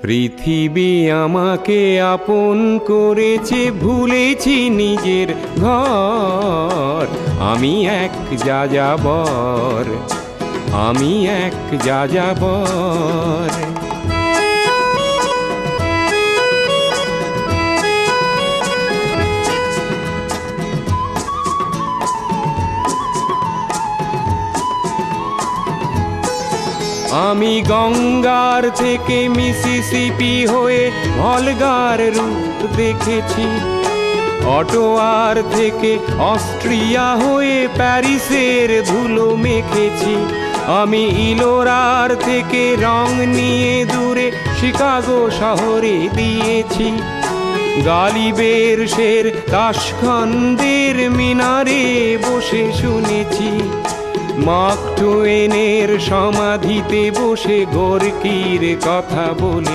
পৃথিবী আমাকে আপন করেছে, ভুলেছি নিজের ঘর। আমি এক যাযাবর, আমি এক যাযাবর। আমি গঙ্গার থেকে মিসিসিপি হয়ে ভলগার রূপ দেখেছি, অটোয়ার থেকে অস্ট্রিয়া হয়ে প্যারিসের ধুলো মেখেছি। আমি ইলোরার থেকে রং নিয়ে দূরে শিকাগো শহরে দিয়েছি। গালিবের শের তাশখন্দের মিনারে বসে শুনেছি। মার্ক টুয়েনের সমাধিতে বসে গোর্কির কথা বলে